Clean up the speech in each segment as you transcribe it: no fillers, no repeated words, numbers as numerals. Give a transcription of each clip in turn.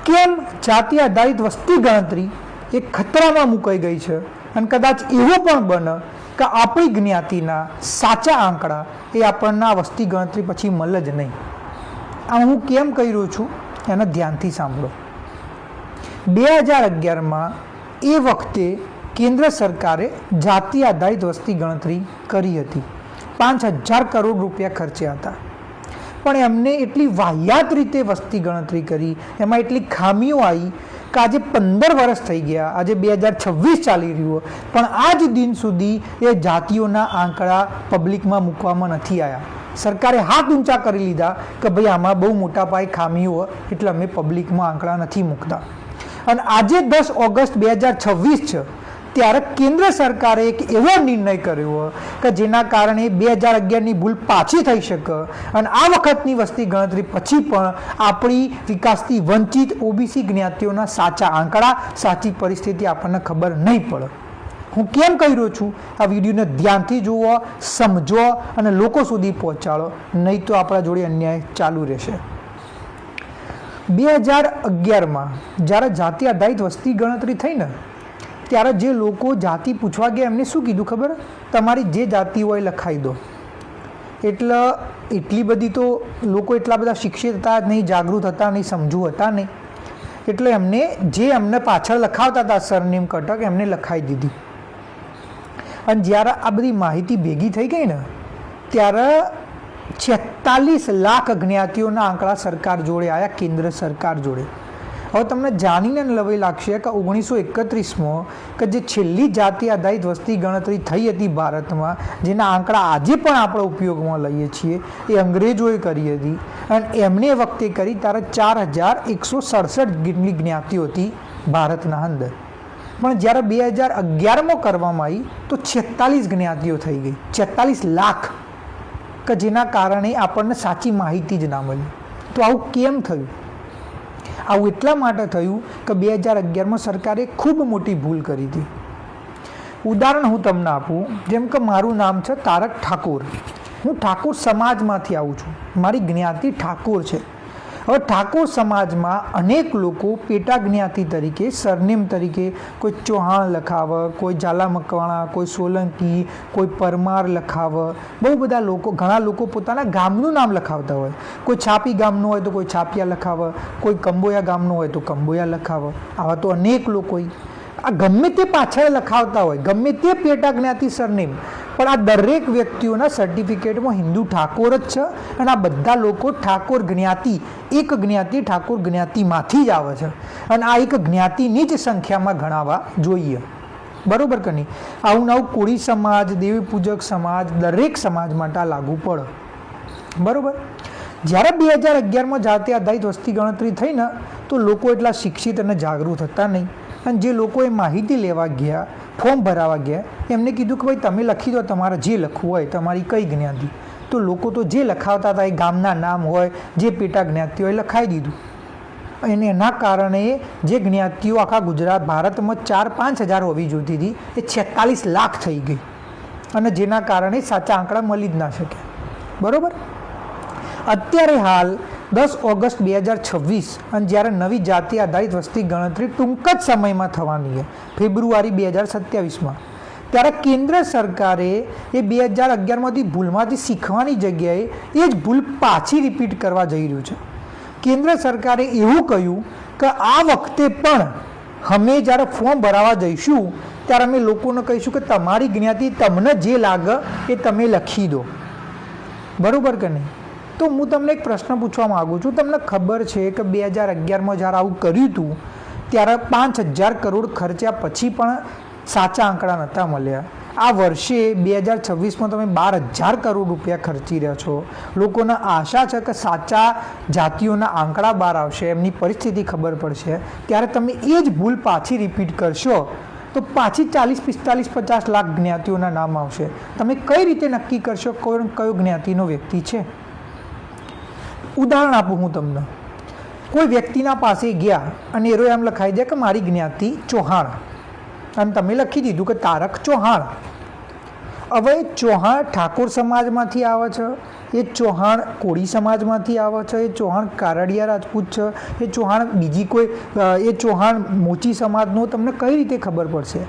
કેમ જાતિ આધારિત વસ્તી ગણતરી એ ખતરામાં મુકાઈ ગઈ છે અને કદાચ એવો પણ બને કે આપણી જ્ઞાતિના સાચા આંકડા એ આપણને આ વસ્તી ગણતરી પછી મળે જ નહીં. આ હું કેમ કહી રહ્યો છું એને ધ્યાનથી સાંભળો. 2011માં એ વખતે કેન્દ્ર સરકારે જાતિ આધારિત વસ્તી ગણતરી કરી હતી. 5,000 કરોડ રૂપિયા ખર્ચ્યા હતા. પણ એમને એટલી વાહિયાત રીતે વસ્તી ગણતરી કરી, એમાં એટલી ખામીઓ આવી કે આજે 15 વર્ષ થઈ ગયા, આજે 2026 ચાલી રહ્યું, પણ આજ દિન સુધી એ જાતિઓના આંકડા પબ્લિકમાં મૂકવામાં નથી આવ્યા. સરકારે હાથ ઊંચા કરી લીધા કે ભાઈ આમાં બહુ મોટા પાયે ખામીઓ એટલે અમે પબ્લિકમાં આંકડા નથી મૂકતા. અને આજે 10 ઓગસ્ટ 2026 છે ત્યારે કેન્દ્ર સરકારે એક એવો નિર્ણય કર્યો કે જેના કારણે 2011ની ભૂલ પાછી થઈ શકે અને આ વખતની વસ્તી ગણતરી પછી પણ આપણી વિકાસથી વંચિત ઓબીસી જ્ઞાતિઓના સાચા આંકડા, સાચી પરિસ્થિતિ આપણને ખબર નહીં પડે. હું કેમ કહી રહ્યો છું? આ વિડીયોને ધ્યાનથી જુઓ, સમજો અને લોકો સુધી પહોંચાડો, નહીં તો આપણા જોડે અન્યાય ચાલુ રહેશે. 2011માં જ્યારે જાતિ આધારિત વસ્તી ગણતરી થઈ ને ત્યારે જે લોકો જાતિ પૂછવા ગયા એમને શું કીધું ખબર? તમારી જે જાતિ હોય લખાઈ દો. એટલે એટલી બધી તો લોકો એટલા બધા શિક્ષિત હતા નહીં, જાગૃત હતા નહીં, સમજુ હતા નહીં. એટલે એમને પાછળ લખાવતા હતા સરનેમ કટક એમને લખાઈ દીધી. અને જ્યારે આ બધી માહિતી ભેગી થઈ ગઈ ને ત્યારે 46 લાખ જ્ઞાતિઓના આંકડા સરકાર જોડે આવ્યા, કેન્દ્ર સરકાર જોડે. હવે તમને જાણીને લવાઈ લાગશે કે 1931માં કે જે છેલ્લી જાતિ આધારિત વસ્તી ગણતરી થઈ હતી ભારતમાં, જેના આંકડા આજે પણ આપણે ઉપયોગમાં લઈએ છીએ, એ અંગ્રેજોએ કરી હતી. અને એમને વખતે કરી ત્યારે 4167 જેટલી જ્ઞાતિઓ હતી ભારતના અંદર. પણ જ્યારે 2011માં કરવામાં આવી તો 46 જ્ઞાતિઓ થઈ ગઈ, 46 લાખ, કે જેના કારણે આપણને સાચી માહિતી જ ના મળી. તો આવું કેમ થયું? આવું એટલા માટે થયું કે 2011માં સરકારે ખૂબ મોટી ભૂલ કરી હતી. ઉદાહરણ હું તમને આપું. જેમ કે મારું નામ છે તારક ઠાકોર, હું ઠાકોર સમાજમાંથી આવું છું, મારી જ્ઞાતિ ઠાકોર છે. હવે ઠાકોર સમાજમાં અનેક લોકો પેટા જ્ઞાતિ તરીકે, સરનેમ તરીકે કોઈ ચૌહાણ લખાવે, કોઈ ઝાલા મકવાણા, કોઈ સોલંકી, કોઈ પરમાર લખાવે. બહુ બધા લોકો, ઘણા લોકો પોતાના ગામનું નામ લખાવતા હોય. કોઈ છાપી ગામનું હોય તો કોઈ છાપિયા લખાવે, કોઈ કંબોયા ગામનું હોય તો કંબોયા લખાવે. આવા તો અનેક લોકો આ ગમે તે પાછળ લખાવતા હોય, ગમે તે પેટા જ્ઞાતિ સરનેમ, પણ આ દરેક વ્યક્તિઓના સર્ટિફિકેટમાં હિન્દુ ઠાકોર જ છે. અને આ બધા લોકો ઠાકોર જ્ઞાતિ, એક જ્ઞાતિ ઠાકોર જ્ઞાતિમાંથી જ આવે છે. અને આ એક જ્ઞાતિની જ સંખ્યામાં ગણાવવા જોઈએ. બરાબર કે નહીં? આવું નવું કોળી સમાજ, દેવી પૂજક સમાજ, દરેક સમાજ માટે આ લાગુ પડે. બરાબર? જ્યારે 2011માં જાતિ આધારિત વસ્તી ગણતરી થઈ ને તો લોકો એટલા શિક્ષિત અને જાગૃત હતા નહીં. અને જે લોકોએ માહિતી લેવા ગયા, ફોર્મ ભરાવા ગયા, એમને કીધું કે ભાઈ તમે લખી દો તમારે જે લખવું હોય, તમારી કઈ જ્ઞાતિ. તો લોકો તો જે લખાવતા હતા એ ગામના નામ હોય, જે પેટા જ્ઞાતિ હોય લખાઈ દીધું. અને એના કારણે જે જ્ઞાતિઓ આખા ગુજરાત ભારતમાં 4-5 હજાર હોવી જોઈતી હતી એ 46 લાખ થઈ ગઈ. અને જેના કારણે સાચા આંકડા મળી જ ના શકે. બરાબર? અત્યારે હાલ 10 ઓગસ્ટ 2026 અને જ્યારે નવી જાતિ આધારિત વસ્તી ગણતરી ટૂંક જ સમયમાં થવાની છે, ફેબ્રુઆરી 2027માં, ત્યારે કેન્દ્ર સરકારે એ 2011માંથી ભૂલમાંથી શીખવાની જગ્યાએ એ જ ભૂલ પાછી રિપીટ કરવા જઈ રહ્યું છે. કેન્દ્ર સરકારે એવું કહ્યું કે આ વખતે પણ અમે જ્યારે ફોર્મ ભરાવા જઈશું ત્યારે અમે લોકોને કહીશું કે તમારી જ્ઞાતિ તમને જે લાગે એ તમે લખી દો. બરાબર કે નહીં? તો હું તમને એક પ્રશ્ન પૂછવા માગું છું. તમને ખબર છે કે 2011માં જ્યારે આવું કર્યું હતું ત્યારે 5,000 કરોડ ખર્ચ્યા પછી પણ સાચા આંકડા નહોતા મળ્યા. આ વર્ષે 2026માં તમે 12,000 કરોડ રૂપિયા ખર્ચી રહ્યા છો. લોકોને આશા છે કે સાચા જાતિઓના આંકડા બહાર આવશે, એમની પરિસ્થિતિ ખબર પડશે. ત્યારે તમે એ જ ભૂલ પાછી રિપીટ કરશો તો પાછી 40, 45, 50 લાખ જ્ઞાતિઓના નામ આવશે. તમે કઈ રીતે નક્કી કરશો કયો જ્ઞાતિનો વ્યક્તિ છે? ઉદાહરણ આપું હું તમને. કોઈ વ્યક્તિના પાસે ગયા અને એરો એમ લખાઈ દે કે મારી જ્ઞાતિ ચૌહાણ, અને તમે લખી દીધું કે તારક ચૌહાણ. હવે ચૌહાણ ઠાકોર સમાજમાંથી આવે છે, એ ચૌહાણ કોળી સમાજમાંથી આવે છે, એ ચૌહાણ કારડિયા રાજપૂત છે, એ ચૌહાણ બીજી કોઈ એ ચૌહાણ મોચી સમાજનો તમને કઈ રીતે ખબર પડશે?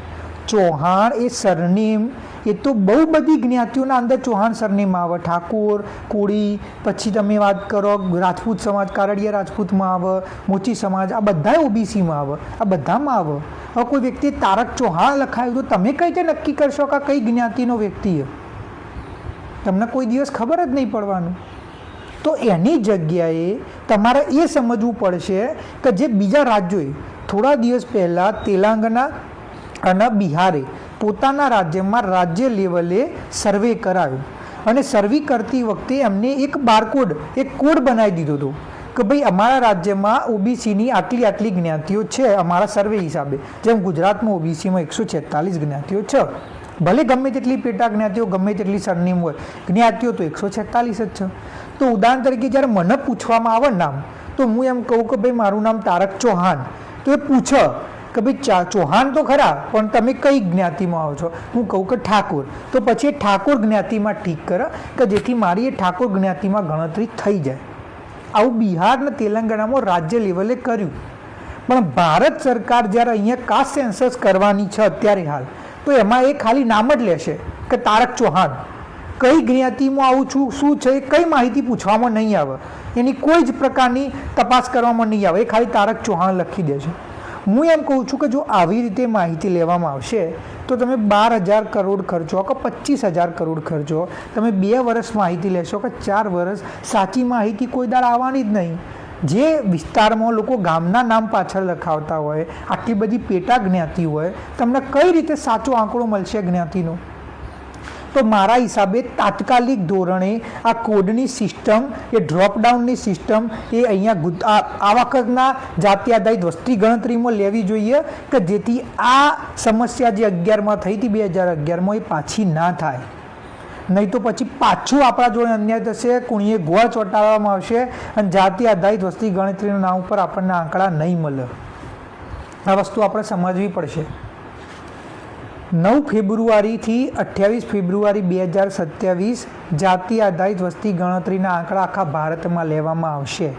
ચૌહાણ એ સરનેમ, એ તો બહુ બધી જ્ઞાતિઓના અંદર ચૌહાણ સરનેમ આવે. ઠાકોર, કોળી, પછી તમે વાત કરો રાજપૂત સમાજ, કારડિયા રાજપૂતમાં આવે, મોચી સમાજ, આ બધા ઓબીસીમાં આવે, આ બધામાં આવે. હવે કોઈ વ્યક્તિએ તારક ચૌહાણ લખાયું તો તમે કઈ રીતે નક્કી કરશો કે કઈ જ્ઞાતિનો વ્યક્તિ છે? તમને કોઈ દિવસ ખબર જ નહીં પડવાનું. તો એની જગ્યાએ તમારે એ સમજવું પડશે કે જે બીજા રાજ્યોએ થોડા દિવસ પહેલાં તેલંગાણા અને બિહારે પોતાના રાજ્યમાં રાજ્ય લેવલે સર્વે કરાવ્યો અને સર્વે કરતી વખતે એમને એક બારકોડ, એક કોડ બનાવી દીધો હતો કે ભાઈ અમારા રાજ્યમાં ઓબીસીની આટલી આટલી જ્ઞાતિઓ છે અમારા સર્વે હિસાબે. જેમ ગુજરાતમાં ઓબીસીમાં 146 જ્ઞાતિઓ છે, ભલે ગમે તેટલી પેટા જ્ઞાતિઓ, ગમે તેટલી સરનેમ હોય, જ્ઞાતિઓ તો 146 જ છે. તો ઉદાહરણ તરીકે જ્યારે મને પૂછવામાં આવે નામ, તો હું એમ કહું કે ભાઈ મારું નામ તારક ચૌહાણ, તો એ પૂછે કે ભાઈ ચૌહાણ તો ખરા પણ તમે કઈ જ્ઞાતિમાં આવો છો? હું કહું કે ઠાકોર, તો પછી એ ઠાકોર જ્ઞાતિમાં ઠીક કરે કે જેથી મારી એ ઠાકોર જ્ઞાતિમાં ગણતરી થઈ જાય. આવું બિહાર અને તેલંગાણામાં રાજ્ય લેવલે કર્યું. પણ ભારત સરકાર જ્યારે અહીંયા કાસ્ટ સેન્સસ કરવાની છે અત્યારે હાલ, તો એમાં એ ખાલી નામ જ લેશે કે તારક ચૌહાણ. કઈ જ્ઞાતિમાં આવું છું, શું છે, કઈ માહિતી પૂછવામાં નહીં આવે, એની કોઈ જ પ્રકારની તપાસ કરવામાં નહીં આવે, એ ખાલી તારક ચૌહાણ લખી દે છે. હું એમ કહું છું કે જો આવી રીતે માહિતી લેવામાં આવશે તો તમે 12,000 કરોડ ખર્ચો કે 25,000 કરોડ ખર્ચો, તમે 2 વર્ષ માહિતી લેશો કે 4 વર્ષ, સાચી માહિતી કોઈ દાડ આવવાની જ નહીં. જે વિસ્તારમાં લોકો ગામના નામ પાછળ લખાવતા હોય, આટલી બધી પેટા જ્ઞાતિ હોય, તમને કઈ રીતે સાચો આંકડો મળશે જ્ઞાતિનો? તો મારા હિસાબે તાત્કાલિક ધોરણે આ કોડની સિસ્ટમ, એ ડ્રોપડાઉનની સિસ્ટમ એ અહીંયા આ વખતના જાતિ આધારિત વસ્તી ગણતરીમાં લેવી જોઈએ કે જેથી આ સમસ્યા જે 11માં થઈ હતી 2011માં એ પાછી ના થાય. નહીં તો પછી પાછું આપણા જોડે અન્યાય થશે, કુણીએ ગોળ ચોંટાડવામાં આવશે અને જાતિ આધારિત વસ્તી ગણતરીના નામ ઉપર આપણને આંકડા નહીં મળે. આ વસ્તુ આપણે સમજવી પડશે. 9 ફેબ્રુઆરીથી 28 ફેબ્રુઆરી 2027 જાતિ આધારિત વસ્તી ગણતરીના આંકડા આખા ભારતમાં લેવામાં આવશે.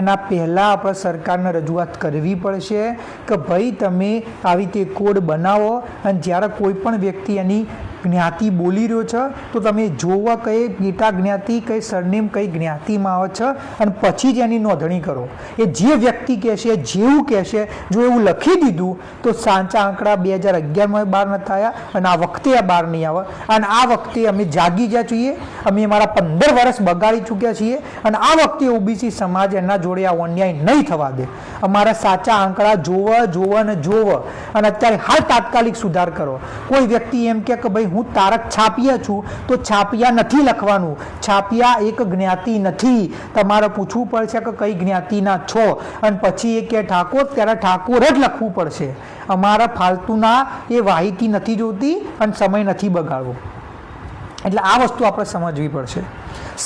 એના પહેલાં આપણે સરકારને રજૂઆત કરવી પડશે કે ભાઈ તમે આવી રીતે કોડ બનાવો અને જ્યારે કોઈ પણ વ્યક્તિ એની જ્ઞાતિ બોલી રહ્યો છે તો તમે જોવા કઈ પેટા જ્ઞાતિ, કઈ સરનેમ, કઈ જ્ઞાતિમાં આવે છે અને પછી જ એની નોંધણી કરો. એ જે વ્યક્તિ કહેશે, જેવું કહેશે, જો એવું લખી દીધું તો સાચા આંકડા 2011માં બહાર નથી આવ્યા અને આ વખતે આ બહાર નહીં આવે. અને આ વખતે અમે જાગી ગયા છીએ, અમે અમારા 15 વર્ષ બગાડી ચૂક્યા છીએ અને આ વખતે ઓબીસી સમાજ એના જોડે આ અન્યાય નહીં થવા દે. અમારા સાચા આંકડા જોવા અને અત્યારે હાલ તાત્કાલિક સુધાર કરો. કોઈ વ્યક્તિ એમ કે ભાઈ હું તારક છાપિયા છું, તો છાપિયા નથી લખવાનું. છાપિયા એક જ્ઞાતિ નથી. તમારે પૂછવું પડશે કે કઈ જ્ઞાતિના છો અને પછી એ કે ઠાકોર, ત્યારે ઠાકોર જ લખવું પડશે. અમારા ફાલતુના એ માહિતી નથી જોતી અને સમય નથી બગાડવો. એટલે આ વસ્તુ આપણે સમજવી પડશે.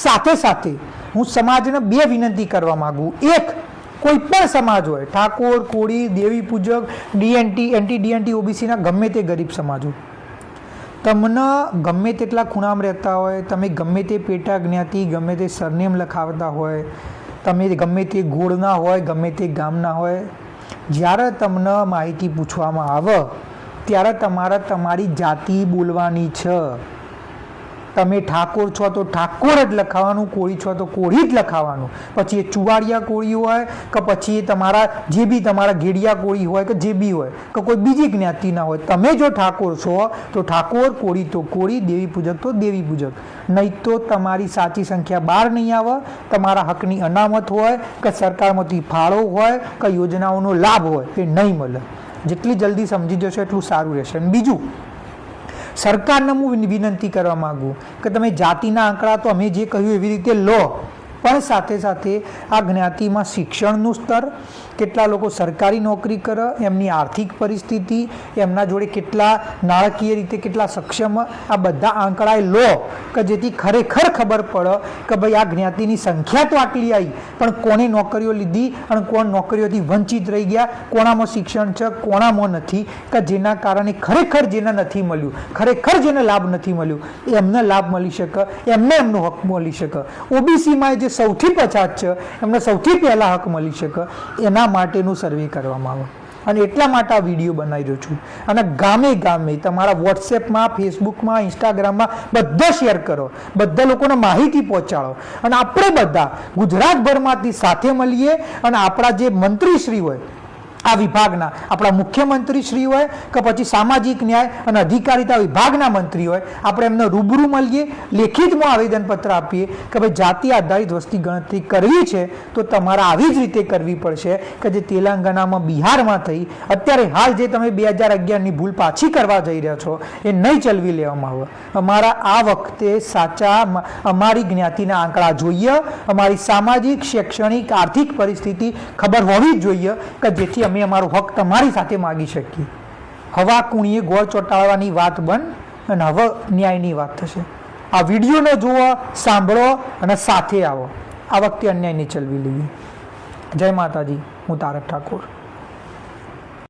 સાથે સાથે હું સમાજને 2 વિનંતી કરવા માગું. એક, કોઈ પણ સમાજ હોય, ઠાકોર, કોળી, દેવી પૂજક, ડીએનટી, એન્ટી ડીએનટી, ઓબીસીના ગમે તે ગરીબ સમાજ હોય, તમને ગમે તેટલા ખૂણામાં રહેતા હોય, તમે ગમે તે પેટા જ્ઞાતિ, ગમે તે સરનેમ લખાવતા હોય, તમે ગમે તે ગોળના હોય, ગમે તે ગામના હોય, જ્યારે તમને માહિતી પૂછવામાં આવે ત્યારે તમારે તમારી જાતિ બોલવાની છે. તમે ઠાકોર છો તો ઠાકોર જ લખાવાનું, કોળી છો તો કોળી જ લખાવાનું. પછી એ ચુવાડિયા કોળી હોય કે પછી એ તમારા જે બી તમારા ઘેડિયા કોળી હોય કે જે બી હોય કે કોઈ બીજી જ્ઞાતિના હોય, તમે જો ઠાકોર છો તો ઠાકોર, કોળી તો કોળી, દેવી પૂજક તો દેવી પૂજક. નહીં તો તમારી સાચી સંખ્યા બહાર નહીં આવે. તમારા હકની અનામત હોય કે સરકારમાંથી ફાળો હોય કે યોજનાઓનો લાભ હોય એ નહીં મળે. જેટલી જલ્દી સમજી જશો એટલું સારું રહેશે. બીજું, સરકારને હું વિનંતી કરવા માગું કે તમે જાતિના આંકડા તો અમે જે કહ્યું એવી રીતે લો, પણ સાથે સાથે આ જ્ઞાતિમાં શિક્ષણનું સ્તર, કેટલા લોકો સરકારી નોકરી કરે, એમની આર્થિક પરિસ્થિતિ, એમના જોડે કેટલા નાણાકીય રીતે કેટલા સક્ષમ, આ બધા આંકડા લો કે જેથી ખરેખર ખબર પડે કે ભાઈ આ જ્ઞાતિની સંખ્યા તો આટલી આવી, પણ કોને નોકરીઓ લીધી અને કોણ નોકરીઓથી વંચિત રહી ગયા, કોણામાં શિક્ષણ છે, કોણામાં નથી, કે જેના કારણે ખરેખર જેને નથી મળ્યું, ખરેખર જેને લાભ નથી મળ્યું, એમને લાભ મળી શકે, એમને એમનો હક મળી શકે. ઓબીસીમાં જે સૌથી પછાત છે એમને સૌથી પહેલાં હક મળી શકે, એના માટેનું સર્વે કરવામાં આવે. અને એટલા માટે આ વિડીયો બનાવી રહ્યો છું. અને ગામે ગામે તમારા વોટ્સએપમાં, ફેસબુકમાં, ઇન્સ્ટાગ્રામમાં બધા શેર કરો, બધા લોકોને માહિતી પહોંચાડો. અને આપણે બધા ગુજરાતભરમાંથી સાથે મળીએ અને આપણા જે મંત્રીશ્રી હોય આ વિભાગના, આપણા મુખ્યમંત્રી શ્રી હોય કે પછી સામાજિક ન્યાય અને અધિકારિતા વિભાગના મંત્રી હોય, આપણે એમને રૂબરૂ મળીએ, લેખિતમાં આવેદનપત્ર આપીએ કે ભાઈ જાતિ આધારિત વસ્તી ગણતરી કરવી છે તો તમારે આવી જ રીતે કરવી પડશે કે જે તેલંગાણામાં, બિહારમાં થઈ, અત્યારે હાલ જે તમે 2011ની ભૂલ પાછી કરવા જઈ રહ્યા છો એ નહીં ચલવી લેવામાં આવે. અમારા આ વખતે સાચા અમારી જ્ઞાતિના આંકડા જોઈએ, અમારી સામાજિક, શૈક્ષણિક, આર્થિક પરિસ્થિતિ ખબર હોવી જ જોઈએ કે જેથી અમે અમારો હક તમારી સાથે માગી શકીએ. હવા કુણીએ ગોળ ચોંટાડવાની વાત બંધ અને હવે ન્યાયની વાત થશે. આ વિડીયોને જુઓ, સાંભળો અને સાથે આવો. આ વખતે અન્યાયને ચલવી લઈએ. જય માતાજી. હું તારક ઠાકોર.